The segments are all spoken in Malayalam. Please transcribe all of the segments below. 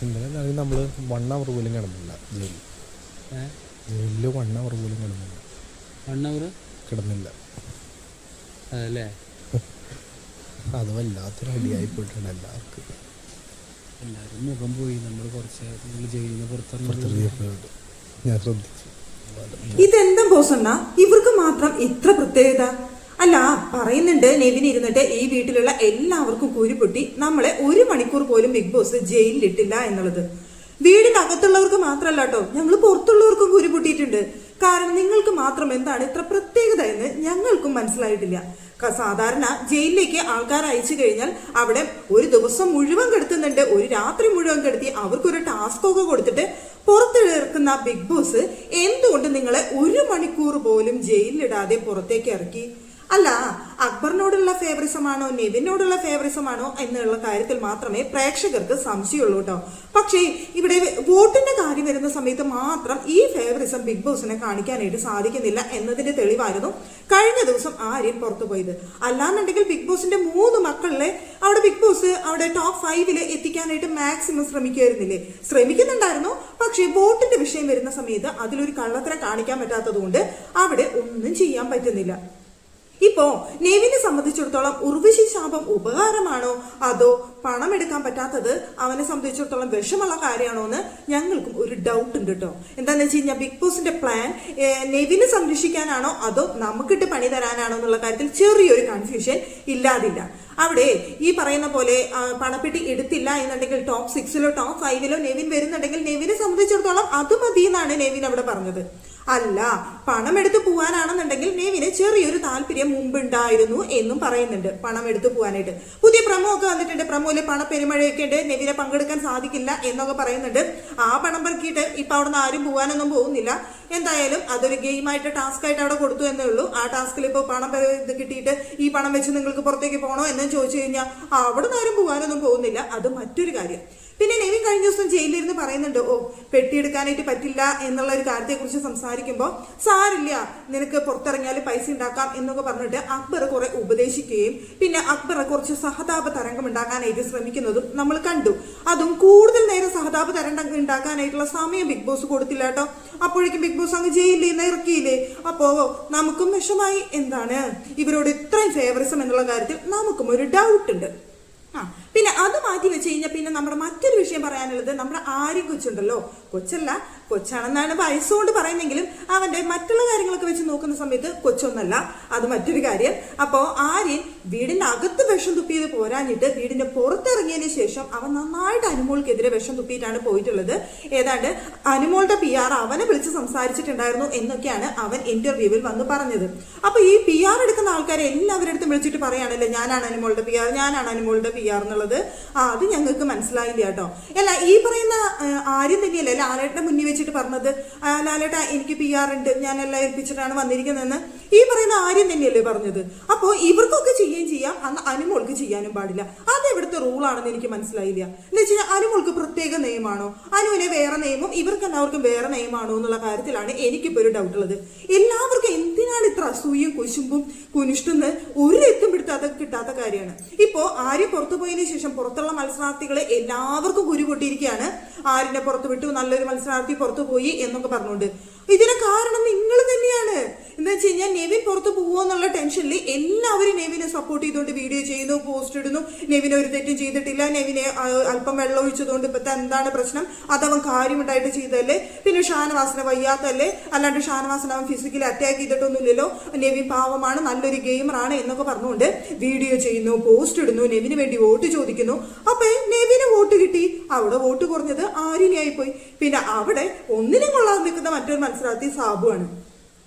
ഇന്നലെ നമ്മൾ 1 അവർ പോലും കിടന്നില്ല ജയിലിൽ. ജയിലിൽ 1 അവർ പോലും കിടന്നില്ല. 1 അവർ കിടന്നില്ല. അതല്ലേ? അത് വല്ലാത്തൊരു അടിയായി പോയിട്ടുണ്ട് എല്ലാവർക്കും. എല്ലാവരും മുഖം പോയി. നമ്മൾ കുറച്ച് ജയിലിൽ നിന്ന് പുറത്തിറങ്ങിയപ്പോഴുണ്ട് ഞാൻ ശ്രദ്ധിച്ചു. ഇതെന്താ ബോസണ്ണ ഇവർക്ക് മാത്രം ഇത്ര പ്രത്യേകത? അല്ല, പറയുന്നുണ്ട് നെവിൻ ഇരുന്നിട്ട് ഈ വീട്ടിലുള്ള എല്ലാവർക്കും കുരുപൊട്ടി നമ്മളെ 1 മണിക്കൂർ പോലും ബിഗ് ബോസ് ജയിലിലിട്ടില്ല എന്നുള്ളത്. വീടിനകത്തുള്ളവർക്ക് മാത്രമല്ല കേട്ടോ, ഞങ്ങൾ പുറത്തുള്ളവർക്കും കുരുപൊട്ടിയിട്ടുണ്ട്. കാരണം നിങ്ങൾക്ക് മാത്രം എന്താണ് ഇത്ര പ്രത്യേകത എന്ന് ഞങ്ങൾക്കും മനസ്സിലായിട്ടില്ല. സാധാരണ ജയിലിലേക്ക് ആൾക്കാർ അയച്ചു കഴിഞ്ഞാൽ അവിടെ ഒരു ദിവസം മുഴുവൻ കിടത്തുന്നുണ്ട്, ഒരു രാത്രി മുഴുവൻ കിടത്തി അവർക്കൊരു ടാസ്ക് ഒക്കെ കൊടുത്തിട്ട് പുറത്തിറക്കുന്ന ബിഗ് ബോസ് എന്തുകൊണ്ട് നിങ്ങളെ 1 മണിക്കൂർ പോലും ജയിലിലിടാതെ പുറത്തേക്ക് ഇറക്കി? അല്ല, അക്ബറിനോടുള്ള ഫേവറിസമാണോ നെവിനോടുള്ള ഫേവറിസമാണോ എന്നുള്ള കാര്യത്തിൽ മാത്രമേ പ്രേക്ഷകർക്ക് സംശയമുള്ളൂ കേട്ടോ. പക്ഷേ ഇവിടെ വോട്ടിന്റെ കാര്യം വരുന്ന സമയത്ത് മാത്രം ഈ ഫേവറിസം ബിഗ് ബോസിനെ കാണിക്കാനായിട്ട് സാധിക്കുന്നില്ല എന്നതിന്റെ തെളിവായിരുന്നു കഴിഞ്ഞ ദിവസം ആര്യൻ പുറത്തു പോയത്. അല്ലാന്നുണ്ടെങ്കിൽ ബിഗ് ബോസിന്റെ 3 മക്കളിലെ അവിടെ ബിഗ് ബോസ് അവിടെ ടോപ്പ് 5 എത്തിക്കാനായിട്ട് മാക്സിമം ശ്രമിക്കുന്നുണ്ടായിരുന്നു. പക്ഷേ വോട്ടിന്റെ വിഷയം വരുന്ന സമയത്ത് അതിലൊരു കള്ളത്തരം കാണിക്കാൻ പറ്റാത്തത് കൊണ്ട് അവിടെ ഒന്നും ചെയ്യാൻ പറ്റുന്നില്ല. ഇപ്പോ നെവിനെ സംബന്ധിച്ചിടത്തോളം ഉർവശി ശാപം ഉപകാരമാണോ അതോ പണം എടുക്കാൻ പറ്റാത്തത് അവനെ സംബന്ധിച്ചിടത്തോളം വിഷമുള്ള കാര്യമാണോ എന്ന് ഞങ്ങൾക്കും ഒരു ഡൗട്ട് ഉണ്ട് കേട്ടോ. എന്താന്ന് വെച്ച് കഴിഞ്ഞാൽ ബിഗ് ബോസിന്റെ പ്ലാൻ നെവിനെ സംരക്ഷിക്കാനാണോ അതോ നമുക്കിട്ട് പണി തരാനാണോ എന്നുള്ള കാര്യത്തിൽ ചെറിയൊരു കൺഫ്യൂഷൻ ഇല്ലാതില്ല. അവിടെ ഈ പറയുന്ന പോലെ പണപ്പെട്ടി എടുത്തില്ല എന്നുണ്ടെങ്കിൽ ടോപ്പ് 6 ടോപ്പ് 5 നെവിൻ വരുന്നുണ്ടെങ്കിൽ നെവിനെ സംബന്ധിച്ചിടത്തോളം അത് മതി എന്നാണ് നെവിൻ അവിടെ പറഞ്ഞത്. അല്ല, പണം എടുത്തു പോകാനാണെന്നുണ്ടെങ്കിൽ നെവിന് ചെറിയൊരു താല്പര്യം മുമ്പുണ്ടായിരുന്നു എന്നും പറയുന്നുണ്ട്. പണം എടുത്തു പോകാനായിട്ട് പുതിയ പ്രമോ ഒക്കെ വന്നിട്ടുണ്ട്. പ്രമോയില് പണപ്പെരുമഴയൊക്കെ ഉണ്ട്, നെവിനെ പങ്കെടുക്കാൻ സാധിക്കില്ല എന്നൊക്കെ പറയുന്നുണ്ട്. ആ പണം പെറുക്കിയിട്ട് ഇപ്പൊ അവിടെ നിന്ന് ആരും പോകാനൊന്നും പോകുന്നില്ല. എന്തായാലും അതൊരു ഗെയിമായിട്ട് ടാസ്ക് ആയിട്ട് അവിടെ കൊടുത്തു എന്നേ ഉള്ളൂ. ആ ടാസ്കിൽ ഇപ്പോൾ പണം ഇത് കിട്ടിയിട്ട് ഈ പണം വെച്ച് നിങ്ങൾക്ക് പുറത്തേക്ക് പോകണോ എന്ന് ചോദിച്ചു കഴിഞ്ഞാൽ അവിടെ നിന്ന് ആരും പോകാനൊന്നും പോകുന്നില്ല. അത് മറ്റൊരു കാര്യം. പിന്നെ നെവിൻ കഴിഞ്ഞ ദിവസം ജയിലിരുന്ന് പറയുന്നുണ്ട്, പെട്ടിയെടുക്കാനായിട്ട് പറ്റില്ല എന്നുള്ള ഒരു കാര്യത്തെക്കുറിച്ച് സംസാരിക്കുമ്പോൾ സാരില്ല, നിനക്ക് പുറത്തിറങ്ങിയാൽ പൈസ ഉണ്ടാക്കാം എന്നൊക്കെ പറഞ്ഞിട്ട് അക്ബർ കുറെ ഉപദേശിക്കുകയും പിന്നെ അക്ബറെ കുറച്ച് സഹതാപ തരംഗം ഉണ്ടാക്കാനായിട്ട് ശ്രമിക്കുന്നതും നമ്മൾ കണ്ടു. അതും കൂടുതൽ നേരം സഹതാപ തരംഗം ഉണ്ടാക്കാനായിട്ടുള്ള സമയം ബിഗ് ബോസ് കൊടുത്തില്ല കേട്ടോ. അപ്പോഴേക്കും ബിഗ് ബോസ് അങ്ങ് ജയിലിൽ നിന്ന് ഇറക്കിയില്ലേ. അപ്പോ നമുക്കും വിഷമായി. എന്താണ് ഇവരോട് ഇത്രയും ഫേവറിസം എന്നുള്ള കാര്യത്തിൽ നമുക്കും ഒരു ഡൗട്ട് ഉണ്ട്. പിന്നെ അത് മാറ്റി വെച്ച് കഴിഞ്ഞാൽ പിന്നെ നമ്മുടെ മറ്റൊരു വിഷയം പറയാനുള്ളത് നമ്മുടെ ആര്യൻ കൊച്ചുണ്ടല്ലോ. കൊച്ചാണെന്നാണ് വയസ്സുകൊണ്ട് പറയുന്നെങ്കിലും അവന്റെ മറ്റുള്ള കാര്യങ്ങളൊക്കെ വെച്ച് നോക്കുന്ന സമയത്ത് കൊച്ചൊന്നല്ല. അത് മറ്റൊരു കാര്യം. അപ്പോ ആര്യൻ വീടിന്റെ അകത്ത് വിഷം തുപ്പിയത് പോരാഞ്ഞിട്ട് വീടിന്റെ പുറത്തിറങ്ങിയതിന് ശേഷം അവൻ നന്നായിട്ട് അനുമോൾക്കെതിരെ വിഷം തുപ്പിയിട്ടാണ് പോയിട്ടുള്ളത്. ഏതാണ്ട് അനുമോളുടെ PR അവനെ വിളിച്ച് സംസാരിച്ചിട്ടുണ്ടായിരുന്നു എന്നൊക്കെയാണ് അവൻ ഇന്റർവ്യൂവിൽ വന്ന് പറഞ്ഞത്. അപ്പൊ ഈ PR എടുക്കുന്ന ആൾക്കാരെ എല്ലാവരുടെ അടുത്തും വിളിച്ചിട്ട് പറയാണല്ലോ, ഞാനാണ് അനുമോളുടെ PR എന്നുള്ളത്. അത് ഞങ്ങൾക്ക് മനസ്സിലായില്ല കേട്ടോ. അല്ല, ഈ പറയുന്ന ആര്യം തന്നെയല്ലേ ലാലേട്ടന്റെ മുന്നിൽ വെച്ചിട്ട് പറഞ്ഞത്, ലാലേട്ട എനിക്ക് PR ഉണ്ട്, ഞാൻ എല്ലാം ഏൽപ്പിച്ചിട്ടാണ് വന്നിരിക്കുന്നതെന്ന് ഈ പറയുന്ന ആര്യം തന്നെയല്ലേ പറഞ്ഞത്. അപ്പോ ഇവർക്കൊക്കെ ചെയ്യുകയും ചെയ്യാം, അന്ന് അനുമോൾക്ക് ചെയ്യാനും പാടില്ല. അത് എവിടുത്തെ റൂളാണെന്ന് എനിക്ക് മനസ്സിലായില്ല. എന്ന് വെച്ച് കഴിഞ്ഞാൽ അനുമോൾക്ക് പ്രത്യേക നിയമമാണോ, അനുവിനെ വേറെ നിയമം, ഇവർക്ക് എല്ലാവർക്കും വേറെ നിയമമാണോ എന്നുള്ള കാര്യത്തിലാണ് എനിക്കിപ്പോ ഒരു ഡൗട്ട് ഉള്ളത്. എല്ലാവർക്കും എന്തിനാണ് ഇത്ര അസൂയും കുശുമ്പും കുനിഷ്ടുന്ന് ഒരു എത്തും കിട്ടാത്ത കാര്യമാണ്. ഇപ്പോ ആര്യം പുറത്തു പോയതിനു ശേഷം പുറത്തുള്ള മത്സരാർത്ഥികളെ എല്ലാവർക്കും കുരു പൊട്ടിയിരിക്കുകയാണ്. ആരിനെ പുറത്തു വിട്ടു, നല്ലൊരു മത്സരാർത്ഥി പുറത്തു പോയി എന്നൊക്കെ പറഞ്ഞുകൊണ്ട്. ഇതിന് കാരണം നിങ്ങൾ തന്നെയാണ്. എന്താ വെച്ച് കഴിഞ്ഞാൽ നെവിൻ പുറത്ത് പോകുമോ എന്നുള്ള ടെൻഷനിൽ എല്ലാവരും നെവിനെ സപ്പോർട്ട് ചെയ്തുകൊണ്ട് വീഡിയോ ചെയ്യുന്നു, പോസ്റ്റ് ഇടുന്നു. നെവിനെ ഒരു തെറ്റും ചെയ്തിട്ടില്ല, നെവിനെ അല്പം വെള്ളം ഒഴിച്ചതുകൊണ്ട് ഇപ്പത്തെ എന്താണ് പ്രശ്നം, അതവൻ കാര്യമുണ്ടായിട്ട് ചെയ്തല്ലേ, പിന്നെ ഷാനവാസിനെ വയ്യാത്തല്ലേ, അല്ലാണ്ട് ഷാനവാസിനെ അവൻ ഫിസിക്കലി അറ്റാക്ക് ചെയ്തിട്ടൊന്നുമില്ലല്ലോ, നെവിൻ പാവമാണ്, നല്ലൊരു ഗെയിമറാണ് എന്നൊക്കെ പറഞ്ഞുകൊണ്ട് വീഡിയോ ചെയ്യുന്നു, പോസ്റ്റ് ഇടുന്നു, നെവിന് വേണ്ടി വോട്ട് ചോദിക്കുന്നു. അപ്പൊ നെവിന് വോട്ട് കിട്ടി. അവിടെ വോട്ട് കുറഞ്ഞത് ആരിനെയായിപ്പോയി. പിന്നെ അവിടെ ഒന്നിനും കൊള്ളാതെ നിൽക്കുന്ന മറ്റൊരു മത്സരാർത്ഥി സാബുവാണ്.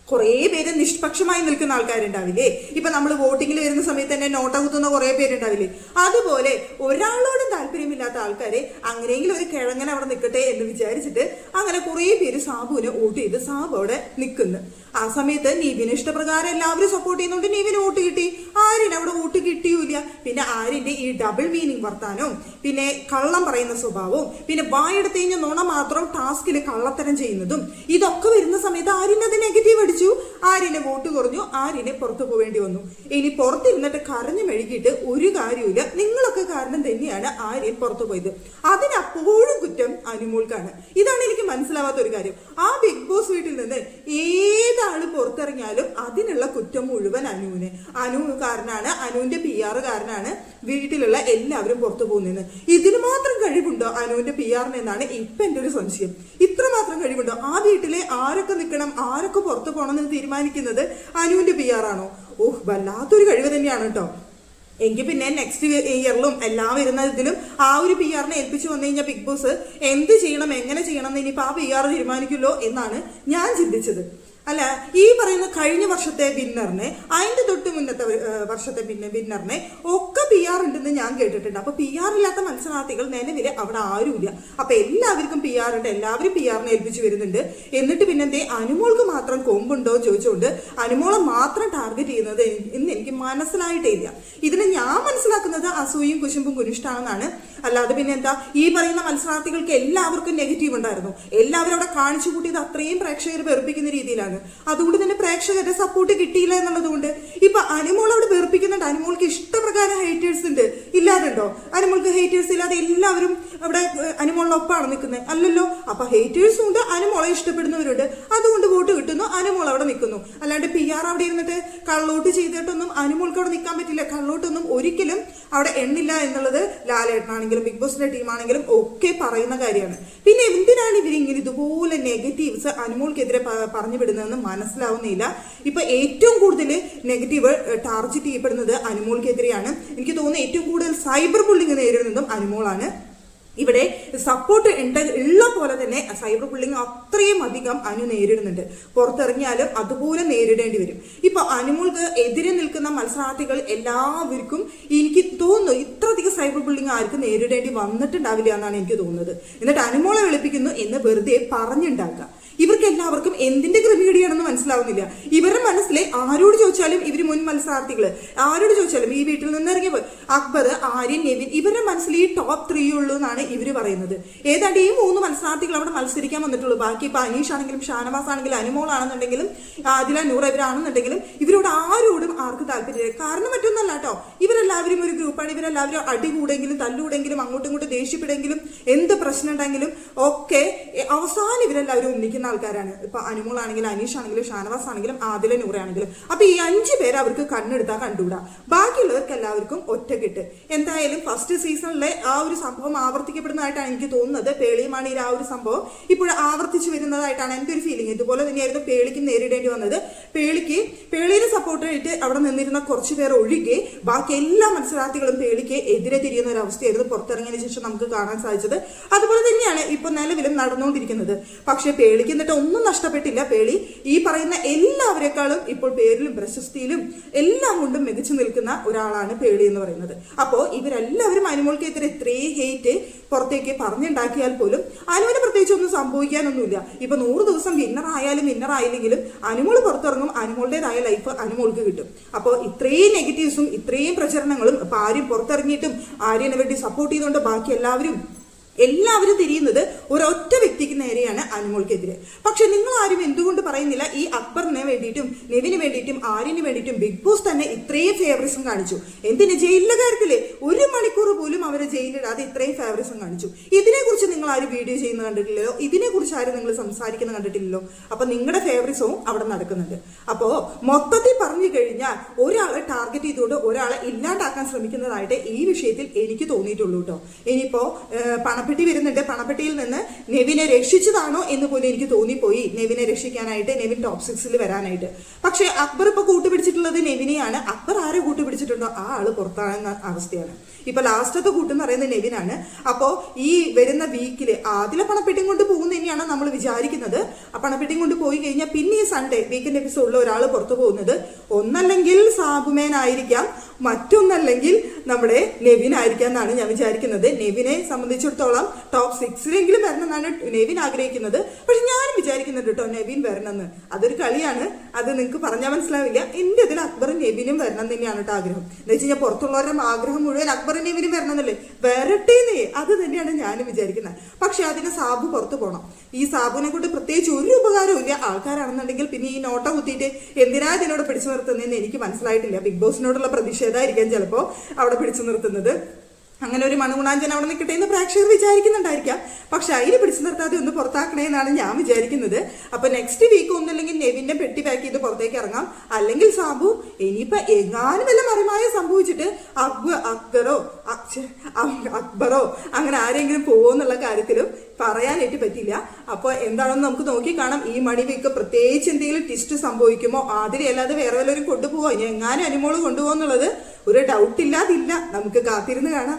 കുറെ പേര് നിഷ്പക്ഷമായി നിൽക്കുന്ന ആൾക്കാരുണ്ടാവില്ലേ. ഇപ്പൊ നമ്മൾ വോട്ടിങ്ങിൽ വരുന്ന സമയത്ത് തന്നെ നോട്ട കുത്തുന്ന കുറെ പേരുണ്ടാവില്ലേ. അതുപോലെ ഒരാളോടും താല്പര്യമില്ലാത്ത ആൾക്കാരെ അങ്ങനെയെങ്കിലും ഒരു കിഴങ്ങനെ അവിടെ നിൽക്കട്ടെ എന്ന് വിചാരിച്ചിട്ട് അങ്ങനെ കുറെ പേര് സാബുവിനെ വോട്ട് ചെയ്ത് സാബു അവിടെ നിൽക്കുന്നു. ആ സമയത്ത് നീവിന് ഇഷ്ടപ്രകാരം എല്ലാവരും സപ്പോർട്ട് ചെയ്യുന്നുണ്ട്, നീവിന് വോട്ട് കിട്ടി. ആര്യന് അവിടെ വോട്ട് കിട്ടിയൂല. പിന്നെ ആര്യന്റെ ഈ ഡബിൾ മീനിങ് വർത്താനവും പിന്നെ കള്ളം പറയുന്ന സ്വഭാവവും പിന്നെ വായെടുത്ത് കഴിഞ്ഞ നുണ മാത്രം ടാസ്കിൽ കള്ളത്തരം ചെയ്യുന്നതും ഇതൊക്കെ വരുന്ന സമയത്ത് ആര്യൻ അത് നെഗറ്റീവ് അടിച്ചു. ആര്യനെ വോട്ട് കുറഞ്ഞു, ആര്യനെ പുറത്തു പോവേണ്ടി വേണ്ടി വന്നു. ഇനി പുറത്തിരുന്നിട്ട് കരഞ്ഞു മെഴുകിയിട്ട് ഒരു കാര്യമില്ല. നിങ്ങളൊക്കെ കാരണം തന്നെയാണ് ആര്യൻ പുറത്തു പോയത്. അതിനപ്പോഴും കുറ്റം അനുമോൾക്കാണ്. ഇതാണ് എനിക്ക് മനസ്സിലാവാത്ത ഒരു കാര്യം. ആ ബിഗ് ബോസ് വീട്ടിൽ നിന്ന് ഏതാള് പുറത്തിറങ്ങിയാലും അതിനുള്ള കുറ്റം മുഴുവൻ അനുവിന്. അനു കാരനാണ്, അനുവിന്റെ PR കാരനാണ് വീട്ടിലുള്ള എല്ലാവരും പുറത്തു പോകുന്നതെന്ന്. ഇതിന് മാത്രം കഴിവുണ്ടോ അനുവിന്റെ PR എന്നാണ് ഇപ്പൊ എന്റെ ഒരു സംശയം. ഇത്ര മാത്രം കഴിവുണ്ടോ? ആ വീട്ടിലെ ആരൊക്കെ നിൽക്കണം, ആരൊക്കെ പുറത്തു പോകണം എന്ന് തീരുമാനിക്കുന്നത് അനുവിന്റെ PR ആണോ? ഓഹ്, വല്ലാത്തൊരു കഴിവ് തന്നെയാണ് കേട്ടോ. എങ്കിൽ പിന്നെ നെക്സ്റ്റ് ഇയറിലും എല്ലാം വരുന്നതിലും ആ ഒരു PR ഏൽപ്പിച്ചു വന്നു കഴിഞ്ഞാൽ ബിഗ് ബോസ് എന്ത് ചെയ്യണം, എങ്ങനെ ചെയ്യണം എന്ന് ഇനിയിപ്പോൾ ആ PR തീരുമാനിക്കുമല്ലോ എന്നാണ് ഞാൻ ചിന്തിച്ചത്. അല്ല, ഈ പറയുന്ന കഴിഞ്ഞ വർഷത്തെ വിന്നറിനെ, അതിന്റെ തൊട്ട് മുന്നത്തെ വർഷത്തെ വിന്നറിനെ ഒക്കെ PR ഉണ്ടെന്ന് ഞാൻ കേട്ടിട്ടുണ്ട്. അപ്പൊ PR ഇല്ലാത്ത മത്സരാർത്ഥികൾ നിലവില് അവിടെ ആരുമില്ല. അപ്പൊ എല്ലാവർക്കും PR ഉണ്ട്, എല്ലാവരും PR ഏൽപ്പിച്ചു വരുന്നുണ്ട്. എന്നിട്ട് പിന്നെ എന്തേ അനുമോൾക്ക് മാത്രം കൊമ്പുണ്ടോ ചോദിച്ചുകൊണ്ട് അനുമോളെ മാത്രം ടാർഗറ്റ് ചെയ്യുന്നത് എന്ന് എനിക്ക് മനസ്സിലായിട്ടേ ഇല്ല. ഇതിന് ഞാൻ മനസ്സിലാക്കുന്നത് അസൂയും കുശുമ്പും കുനിഷ്ടാണെന്നാണ്. അല്ലാതെ പിന്നെ എന്താ, ഈ പറയുന്ന മത്സരാർത്ഥികൾക്ക് എല്ലാവർക്കും നെഗറ്റീവ് ഉണ്ടായിരുന്നു. എല്ലാവരും അവിടെ കാണിച്ചു കൂട്ടിയത് അത്രയും പ്രേക്ഷകർ വെറുപ്പിക്കുന്ന രീതിയിലാണ്. അതുകൊണ്ട് തന്നെ പ്രേക്ഷകരുടെ സപ്പോർട്ട് കിട്ടിയില്ല എന്നുള്ളത് കൊണ്ട് ഇപ്പൊ അനുമോൾ അവിടെ വെറുപ്പിക്കുന്നുണ്ട്. അനുമോൾക്ക് ഇഷ്ടപ്രകാരം ഹേറ്റേഴ്സ് ഉണ്ട്, ഇല്ലാതുണ്ടോ? അനുമോൾക്ക് ഹേറ്റേഴ്സ് ഇല്ലാതെ എല്ലാവരും അവിടെ അനുമോളിനൊപ്പമാണ് നിൽക്കുന്നത്, അല്ലല്ലോ. അപ്പൊ ഹേറ്റേഴ്സും ഉണ്ട്, അനുമോളെ ഇഷ്ടപ്പെടുന്നവരുണ്ട്. അതുകൊണ്ട് വോട്ട് കിട്ടുന്നു, അനുമോൾ അവിടെ നിൽക്കുന്നു. അല്ലാണ്ട് PR അവിടെ ഇരുന്നിട്ട് കള്ളോട്ട് ചെയ്തിട്ടൊന്നും അനുമോൾക്ക് അവിടെ നിൽക്കാൻ പറ്റില്ല. കള്ളോട്ടൊന്നും ഒരിക്കലും അവിടെ എണ്ണില്ല എന്നുള്ളത് ലാലേട്ടനാണെങ്കിലും ബിഗ് ബോസിന്റെ ടീമാണെങ്കിലും ഒക്കെ പറയുന്ന കാര്യമാണ്. പിന്നെ എന്തിനാണ് ഇവരിങ്ങനെ ഇതുപോലെ നെഗറ്റീവ്സ് അനുമോൾക്കെതിരെ പറഞ്ഞു വിടുന്നതെന്ന് മനസ്സിലാവുന്നില്ല. ഇപ്പൊ ഏറ്റവും കൂടുതൽ നെഗറ്റീവ് ടാർഗറ്റ് ചെയ്യപ്പെടുന്നത് അനുമോൾക്കെതിരെയാണ്. എനിക്ക് തോന്നുന്നു ഏറ്റവും കൂടുതൽ സൈബർ ബുള്ളിങ് നേരിടുന്നതും അനുമോളാണ്. ഇവിടെ സപ്പോർട്ട് ഉള്ള പോലെ തന്നെ സൈബർ ബുള്ളിങ് അത്രയും അധികം അനു നേരിടുന്നുണ്ട്. പുറത്തിറങ്ങിയാലും അതുപോലെ നേരിടേണ്ടി വരും. ഇപ്പൊ അനുമോൾക്ക് എതിരെ നിൽക്കുന്ന മത്സരാർത്ഥികൾ എല്ലാവർക്കും എനിക്ക് തോന്നുന്നു ഇത്രയധികം സൈബർ ബുള്ളിങ് ആർക്കും നേരിടേണ്ടി വന്നിട്ടുണ്ടാവില്ല എന്നാണ് എനിക്ക് തോന്നുന്നത്. എന്നിട്ട് അനുമോളെ വിളിപ്പിക്കുന്നു എന്ന് വെറുതെ പറഞ്ഞുണ്ടാക്കുക. ഇവർക്ക് എല്ലാവർക്കും എന്തിന്റെ ക്രമീകരണമാണെന്ന് മനസ്സിലാവുന്നില്ല. ഇവരുടെ മനസ്സിലെ ആരോട് ചോദിച്ചാലും ഇവർ മുൻ മത്സരാർത്ഥികള് ആരോട് ചോദിച്ചാലും ഈ വീട്ടിൽ നിന്ന് ഇറങ്ങിയപ്പോൾ അക്ബർ, ആര്യൻ, നെവിൻ ഇവരുടെ മനസ്സിൽ ഈ ടോപ്പ് 3 ഉള്ളൂ എന്നാണ് ഇവര് പറയുന്നത്. ഏതാണ്ട് ഈ 3 മത്സരാർത്ഥികൾ അവിടെ മത്സരിക്കാൻ വന്നിട്ടുള്ളൂ. ബാക്കി ഇപ്പൊ അനീഷ് ആണെങ്കിലും ഷാനവാസ് ആണെങ്കിലും അനുമോൾ ആണെന്നുണ്ടെങ്കിലും ആദില, നൂർ ഇവരാണെന്നുണ്ടെങ്കിലും ഇവരോട് ആരോടും ആർക്ക് താല്പര്യമില്ല. കാരണം മറ്റൊന്നല്ല കേട്ടോ, ഇവരെല്ലാവരും ഒരു ഗ്രൂപ്പാണ്. ഇവരെല്ലാവരും അടികൂടെങ്കിലും തല്ലുകൂടെങ്കിലും അങ്ങോട്ടും ഇങ്ങോട്ടും ദേഷ്യപ്പെടുമെങ്കിലും എന്ത് പ്രശ്നം ഉണ്ടെങ്കിലും ഒക്കെ അവസാനം ഇവരെല്ലാവരും ഒന്നിക്കുന്ന ആൾക്കാരാണ്. ഇപ്പൊ അനുമോൾ ആണെങ്കിലും അനീഷ് ആണെങ്കിലും ഷാനവാസ് ആണെങ്കിലും ആദില, നൂറ ആണെങ്കിലും. അപ്പൊ ഈ 5 പേര് അവർക്ക് കണ്ണെടുത്താൽ കണ്ടുകൂടാ. ബാക്കിയുള്ളവർക്ക് എല്ലാവർക്കും ഒറ്റക്കെട്ട്. എന്തായാലും ഫസ്റ്റ് സീസണിലെ ആ ഒരു സംഭവം ആവർത്തിക്കപ്പെടുന്നതായിട്ടാണ് എനിക്ക് തോന്നുന്നത്. പേളിയുമാണ് ഈ ആ ഒരു സംഭവം ഇപ്പോൾ ആവർത്തിച്ചു വരുന്നതായിട്ടാണ് എന്റെ ഒരു ഫീലിംഗ്. ഇതുപോലെ തന്നെയായിരുന്നു പേളിക്ക് നേരിടേണ്ടി വന്നത്. പേളിയെ സപ്പോർട്ടായിട്ട് അവിടെ നിന്നിരുന്ന കുറച്ചു പേർ ഒഴികെ ബാക്കി എല്ലാ മത്സരാർത്ഥികളും പേളിക്ക് എതിരെ തിരിയുന്ന ഒരു അവസ്ഥയായിരുന്നു പുറത്തിറങ്ങിയതിനു ശേഷം നമുക്ക് കാണാൻ സാധിച്ചത്. അതുപോലെ തന്നെയാണ് ഇപ്പൊ നിലവിലും നടന്നുകൊണ്ടിരിക്കുന്നത്. പക്ഷെ പേളിക്ക് എന്നിട്ട് ഒന്നും നഷ്ടപ്പെട്ടില്ല. പേളി ഈ പറയുന്ന എല്ലാവരെക്കാളും ഇപ്പോൾ പേരിലും പ്രശസ്തിയിലും എല്ലാം കൊണ്ടും മികച്ചു നിൽക്കുന്ന ഒരാളാണ് പേളി എന്ന് പറയുന്നത്. അപ്പോ ഇവരെല്ലാവരും അനുമോൾക്കെതിരെ ഇത്രയും ഹേറ്റ് പുറത്തേക്ക് പറഞ്ഞുണ്ടാക്കിയാൽ പോലും അനുവിന് പ്രത്യേകിച്ച് ഒന്നും സംഭവിക്കാനൊന്നുമില്ല. ഇപ്പൊ 100 ദിവസം വിന്നർ ആയില്ലെങ്കിലും അനുമോൾ പുറത്തിറങ്ങും, അനുമോളുടേതായ ലൈഫ് അനുമോൾക്ക് കിട്ടും. അപ്പോൾ ഇത്രയും നെഗറ്റീവ്സും ഇത്രയും പ്രചരണങ്ങളും ഇപ്പൊ ആരും പുറത്തിറങ്ങിയിട്ടും ആര്യനെ വേണ്ടി സപ്പോർട്ട് ചെയ്തുകൊണ്ട് ബാക്കി എല്ലാവരും തിരിയുന്നത് ഒരൊറ്റ വ്യക്തിക്ക് നേരെയാണ് അനുമോൾക്കെതിരെ. പക്ഷെ നിങ്ങൾ ആരും എന്തുകൊണ്ട് പറയുന്നില്ല ഈ അക്ബറിനെ വേണ്ടിയിട്ടും നെവിന് വേണ്ടിയിട്ടും ആര്യന് വേണ്ടിയിട്ടും ബിഗ് ബോസ് തന്നെ ഇത്രയും ഫേവറിസം കാണിച്ചു? എന്തിന് ജയിലിലെ കാര്യത്തില് 1 മണിക്കൂർ പോലും അവരെ ജയിലിടാതെ ഇത്രയും ഫേവറിസം കാണിച്ചു? ഇതിനെക്കുറിച്ച് നിങ്ങൾ ആരും വീഡിയോ ചെയ്യുന്നത് കണ്ടിട്ടില്ലല്ലോ, ഇതിനെക്കുറിച്ച് ആരും നിങ്ങൾ സംസാരിക്കുന്നത് കണ്ടിട്ടില്ലല്ലോ. അപ്പൊ നിങ്ങളുടെ ഫേവറിസവും അവിടെ നടക്കുന്നുണ്ട്. അപ്പോ മൊത്തത്തിൽ പറഞ്ഞു കഴിഞ്ഞാൽ ഒരാളെ ടാർഗറ്റ് ചെയ്തുകൊണ്ട് ഒരാളെ ഇല്ലാണ്ടാക്കാൻ ശ്രമിക്കുന്നതായിട്ട് ഈ വിഷയത്തിൽ എനിക്ക് തോന്നിയിട്ടുള്ളൂ കേട്ടോ. ഇനിയിപ്പോ പണപ്പെട്ടി വരുന്നുണ്ട്, പണപ്പെട്ടിയിൽ നിന്ന് നെവിനെ രക്ഷിച്ചതാണോ എന്ന് പോലും എനിക്ക് തോന്നിപ്പോയി. നെവിനെ രക്ഷിക്കാനായിട്ട്, നെവിൻ ടോപ്പ് 6ൽ വരാനായിട്ട്. പക്ഷെ അക്ബർ ഇപ്പൊ കൂട്ടുപിടിച്ചിട്ടുള്ളത് നെവിനെയാണ്. അക്ബർ ആരെ കൂട്ടുപിടിച്ചിട്ടുണ്ടോ ആ ആള് പുറത്താകുന്ന അവസ്ഥയാണ്. ഇപ്പൊ ലാസ്റ്റത്തെ കൂട്ടെന്ന് പറയുന്നത് നെവിനാണ്. അപ്പോ ഈ വരുന്ന വീക്കില് ആദ്യം പണപ്പെട്ടിയും കൊണ്ട് പോകുന്ന തന്നെയാണ് നമ്മൾ വിചാരിക്കുന്നത്. ആ പണപ്പെട്ടിയും കൊണ്ട് പോയി കഴിഞ്ഞാൽ പിന്നെ ഈ സൺഡേ വീക്കെൻഡ് എപ്പിസോഡിൽ ഒരാൾ പുറത്തു പോകുന്നത് ഒന്നല്ലെങ്കിൽ സാബുമേൻ ആയിരിക്കാം, മറ്റൊന്നല്ലെങ്കിൽ നമ്മുടെ നെവിൻ ആയിരിക്കാം എന്നാണ് ഞാൻ വിചാരിക്കുന്നത്. നെവിനെ സംബന്ധിച്ചിടത്തോളം ടോപ്പ് 6ലെങ്കിലും വരണമെന്നാണ് നെവിൻ ആഗ്രഹിക്കുന്നത്. പക്ഷെ ഞാനും വിചാരിക്കുന്നുണ്ട് കേട്ടോ നെവിൻ വരണമെന്ന്. അതൊരു കളിയാണ്, അത് നിങ്ങൾക്ക് പറഞ്ഞാൽ മനസ്സിലാവില്ല. എന്റെ അതിൽ അക്ബറും നെവിനും വരണം തന്നെയാണ് കേട്ടോ ആഗ്രഹം. എന്ന് വെച്ച് കഴിഞ്ഞാൽ പുറത്തുള്ളവരുടെ ആഗ്രഹം മുഴുവൻ അക്ബറും നെവിനും വരണം എന്നല്ലേ, വരട്ടേന്നേ, അത് തന്നെയാണ് ഞാനും വിചാരിക്കുന്നത്. പക്ഷെ അതിന് സാബു പുറത്തു പോകണം. ഈ സാബുവിനെ കൊണ്ട് പ്രത്യേകിച്ച് ഒരു ഉപകാരവും ഇല്ല. ആൾക്കാരാണെന്നുണ്ടെങ്കിൽ പിന്നെ ഈ നോട്ട കുത്തിയിട്ട് എന്തിനാ ഇതിനോട് പിടിച്ചു നിർത്തുന്നതെന്ന് എനിക്ക് മനസ്സിലായിട്ടില്ല. ബിഗ് ബോസിനോടുള്ള പ്രതിഷേധമായിരിക്കാം ചിലപ്പോൾ അവിടെ പിടിച്ചു നിർത്തുന്നത്. അങ്ങനെ ഒരു മണുകുണാഞ്ചൻ അവിടെ നിൽക്കട്ടെ എന്ന് പ്രേക്ഷകർ വിചാരിക്കുന്നുണ്ടായിരിക്കാം. പക്ഷെ അതിന് പിടിച്ചു നിർത്താതെ ഒന്ന് പുറത്താക്കണേ എന്നാണ് ഞാൻ വിചാരിക്കുന്നത്. അപ്പൊ നെക്സ്റ്റ് വീക്ക് ഒന്നില്ലെങ്കിൽ നെവിന്റെ പെട്ടി പാക്ക് ചെയ്ത് പുറത്തേക്ക് ഇറങ്ങാം, അല്ലെങ്കിൽ സാബു ഇനിയിപ്പൊ എങ്ങാനും വല്ല മറിമായ സംഭവിച്ചിട്ട് അക്ബറോ അങ്ങനെ ആരെങ്കിലും പോകുന്നുള്ള കാര്യത്തിലും പറയാനായിട്ട് പറ്റില്ല. അപ്പൊ എന്താണെന്ന് നമുക്ക് നോക്കി കാണാം. ഈ മണി വീക്ക് പ്രത്യേകിച്ച് എന്തെങ്കിലും ട്വിസ്റ്റ് സംഭവിക്കുമോ, അതിലല്ലാതെ വേറെ വല്ലവരും കൊണ്ടുപോവോ, ഇനി എങ്ങാനും അനുമോള് കൊണ്ടുപോകുന്നുള്ളത് ഒരു ഡൗട്ട് ഇല്ലാതില്ല. നമുക്ക് കാത്തിരുന്ന് കാണാം.